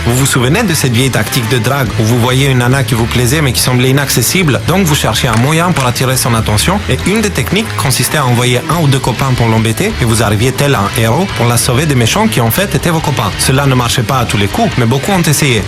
Vous vous souvenez de cette vieille tactique de drague où vous voyez une nana qui vous plaisait mais qui semblait inaccessible, donc vous cherchez un moyen pour attirer son attention et une des techniques consistait à envoyer un ou deux copains pour l'embêter et vous arriviez tel un héros pour la sauver des méchants qui en fait étaient vos copains. Cela ne marchait pas à tous les coups, mais beaucoup ont essayé.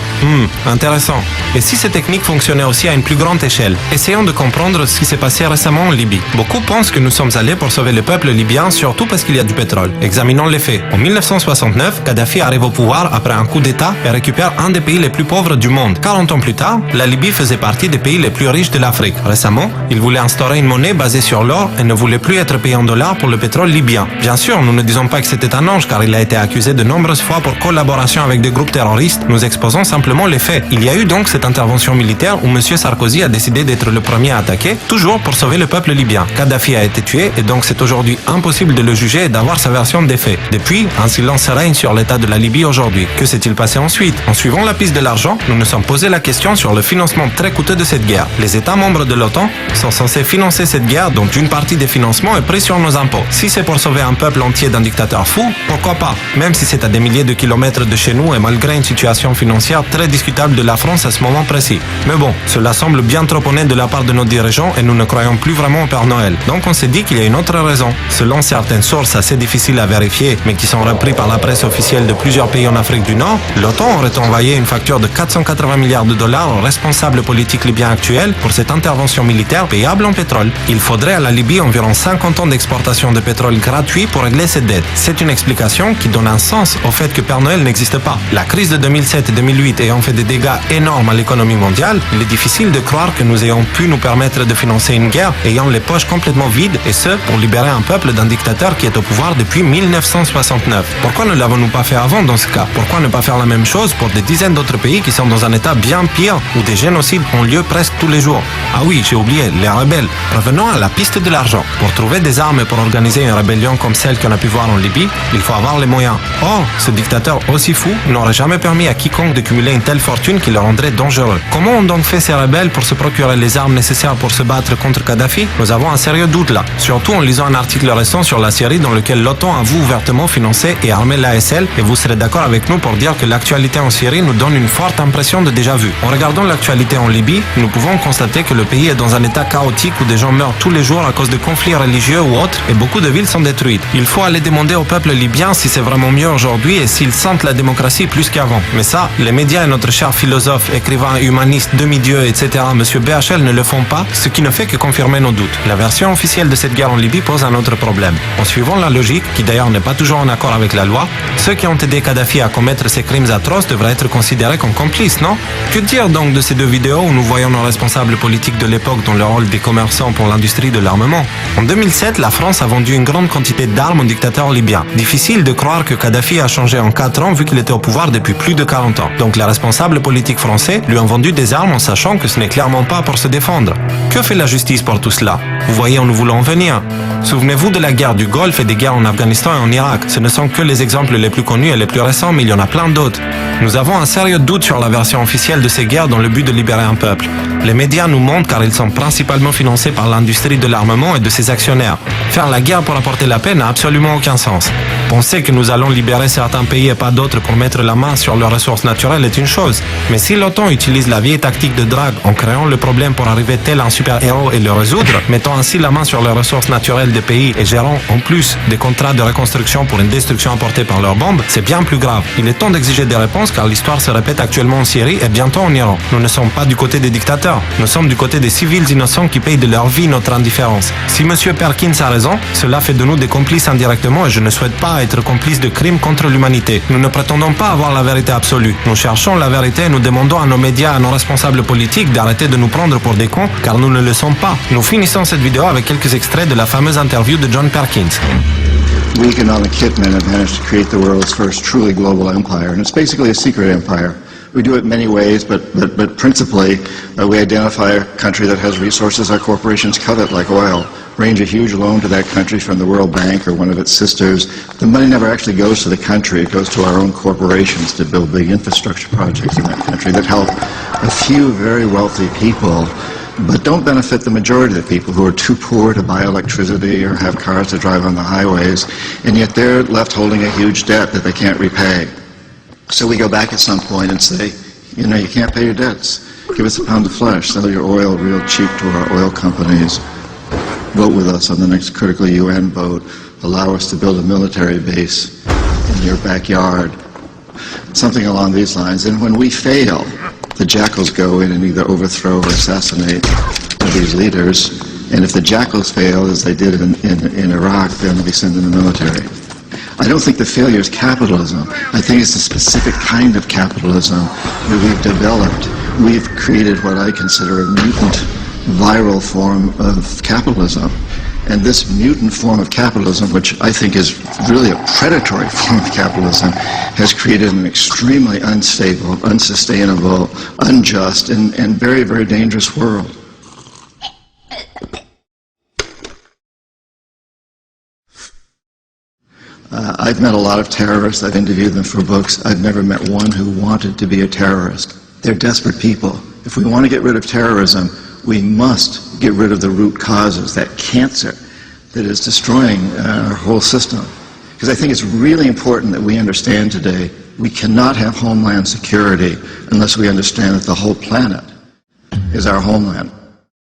Intéressant. Et si ces techniques fonctionnaient aussi à une plus grande échelle? Essayons de comprendre ce qui s'est passé récemment en Libye. Beaucoup pensent que nous sommes allés pour sauver le peuple libyen, surtout parce qu'il y a du pétrole. Examinons les faits. En 1969, Kadhafi arrive au pouvoir après un coup d'État et récupère un des pays les plus pauvres du monde. 40 ans plus tard, la Libye faisait partie des pays les plus riches de l'Afrique. Récemment, il voulait instaurer une monnaie basée sur l'or et ne voulait plus être payé en dollars pour le pétrole libyen. Bien sûr, nous ne disons pas que c'était un ange car il a été accusé de nombreuses fois pour collaboration avec des groupes terroristes. Nous exposons simplement les faits. Il y a eu donc cette intervention militaire où M. Sarkozy a décidé d'être le premier à attaquer, toujours pour sauver le peuple libyen. Kadhafi a été tué et donc c'est aujourd'hui impossible de le juger et d'avoir sa version des faits. Depuis, un silence règne sur l'état de la Libye aujourd'hui. Que s'est-il passé ensuite? En suivant la piste de l'argent, nous nous sommes posé la question sur le financement très coûteux de cette guerre. Les États membres de l'OTAN sont censés financer cette guerre dont une partie des financements est prise sur nos impôts. Si c'est pour sauver un peuple entier d'un dictateur fou, pourquoi pas? Même si c'est à des milliers de kilomètres de chez nous et malgré une situation financière très discutable de la France à ce moment précis. Mais bon, cela semble bien trop honnête de la part de nos dirigeants et nous ne croyons plus vraiment au Père Noël. Donc on s'est dit qu'il y a une autre raison. Selon certaines sources assez difficiles à vérifier, mais qui sont reprises par la presse officielle de plusieurs pays en Afrique du Nord, l'OTAN aurait envoyé une facture de 480 milliards de dollars aux responsables politiques libyens actuels pour cette intervention militaire payable en pétrole. Il faudrait à la Libye environ 50 ans d'exportation de pétrole gratuit pour régler cette dette. C'est une explication qui donne un sens au fait que Père Noël n'existe pas. La crise de 2007 et 2008 ayant fait des dégâts énormes à l'économie mondiale, il est difficile de croire que nous ayons pu nous permettre de financer une guerre ayant les poches complètement vides et ce, pour libérer un peuple d'un dictateur qui est au pouvoir depuis 1969. Pourquoi ne l'avons-nous pas fait avant dans ce cas? Pourquoi ne pas faire la même chose pour des dizaines d'autres pays qui sont dans un état bien pire où des génocides ont lieu presque tous les jours? Ah oui, j'ai oublié, les rebelles. Revenons à la piste de l'argent. Pour trouver des armes pour organiser une rébellion comme celle qu'on a pu voir en Libye, il faut avoir les moyens. Or, ce dictateur aussi fou n'aurait jamais permis à quiconque de cumuler une telle fortune qui le rendrait dangereux. Comment ont donc fait ces rebelles pour se procurer les armes nécessaires pour se battre contre Kadhafi? Nous avons un sérieux doute là. Surtout en lisant un article récent sur la Syrie dans lequel l'OTAN avoue ouvertement financer et armer l'ASL et vous serez d'accord avec nous pour dire que l'actualité en Syrie nous donne une forte impression de déjà-vu. En regardant l'actualité en Libye, nous pouvons constater que le pays est dans un état chaotique où des gens meurent tous les jours à cause de conflits religieux ou autres et beaucoup de villes sont détruites. Il faut aller demander au peuple libyen si c'est vraiment mieux aujourd'hui et s'ils sentent la démocratie plus qu'avant. Mais ça, les médias et notre cher philosophe, écrivain, humaniste, demi-dieu, etc. Monsieur BHL ne le font pas, ce qui ne fait que confirmer nos doutes. La version officielle de cette guerre en Libye pose un autre problème. En suivant la logique, qui d'ailleurs n'est pas toujours en accord avec la loi, ceux qui ont aidé Kadhafi à commettre ces crimes atroces devraient être considérés comme complices, non? Que dire donc de ces deux vidéos où nous voyons nos responsables politiques de l'époque dans le rôle des commerçants pour l'industrie de l'armement? En 2007, la France a vendu une grande quantité d'armes au dictateur libyen. Difficile de croire que Kadhafi a changé en 4 ans vu qu'il était au pouvoir depuis plus de 40 ans. Donc les responsables politiques français lui ont vendu des armes en sachant que ce n'est clairement pas pour se défendre. Que fait la justice pour tout cela? Vous voyez où nous voulons en venir. Souvenez-vous de la guerre du Golfe et des guerres en Afghanistan et en Irak. Ce ne sont que les exemples les plus connus et les plus récents, mais il y en a plein d'autres. Nous avons un sérieux doute sur la version officielle de ces guerres dans le but de libérer un peuple. Les médias nous mentent car ils sont principalement financés par l'industrie de l'armement et de ses actionnaires. Faire la guerre pour apporter la paix n'a absolument aucun sens. Penser que nous allons libérer certains pays et pas d'autres pour mettre la main sur leurs ressources naturelles est une chose. Mais si l'OTAN utilise la vieille tactique de drague en créant le problème pour arriver tel un super-héros et le résoudre, mettant ainsi la main sur les ressources naturelles des pays et gérant en plus des contrats de reconstruction pour une destruction apportée par leurs bombes, c'est bien plus grave. Il est temps d'exiger des réponses car l'histoire se répète actuellement en Syrie et bientôt en Iran. Nous ne sommes pas du côté des dictateurs, nous sommes du côté des civils innocents qui payent de leur vie notre indifférence. Si M. Perkins a raison, cela fait de nous des complices indirectement et je ne souhaite pas être complice de crimes contre l'humanité. Nous ne prétendons pas avoir la vérité absolue. Nous cherchons la vérité et nous demandons à nos médias, à nos responsables politiques d'arrêter de nous prendre pour des cons car nous ne le sommes pas. Nous finissons cette vidéo avec quelques extraits de la fameuse interview de John Perkins. We economic hitmen have managed to create the world's first truly global empire, and it's basically a secret empire. We do it many ways, but principally we identify a country that has resources our corporations covet, like oil, arrange a huge loan to that country from the World Bank or one of its sisters. The money never actually goes to the country, it goes to our own corporations to build big infrastructure projects in that country that help a few very wealthy people, but don't benefit the majority of the people who are too poor to buy electricity or have cars to drive on the highways, and yet they're left holding a huge debt that they can't repay. So we go back at some point and say, you know, you can't pay your debts. Give us a pound of flesh, sell your oil real cheap to our oil companies, vote with us on the next critical UN vote, allow us to build a military base in your backyard, something along these lines. And when we fail, the jackals go in and either overthrow or assassinate these leaders. And if the jackals fail, as they did in Iraq, then we send in the military. I don't think the failure is capitalism. I think it's a specific kind of capitalism that we've developed. We've created what I consider a mutant, viral form of capitalism. And this mutant form of capitalism, which I think is really a predatory form of capitalism, has created an extremely unstable, unsustainable, unjust, and very, very dangerous world. I've met a lot of terrorists. I've interviewed them for books. I've never met one who wanted to be a terrorist. They're desperate people. If we want to get rid of terrorism, we must get rid of the root causes, that cancer that is destroying our whole system. Because I think it's really important that we understand today we cannot have homeland security unless we understand that the whole planet is our homeland.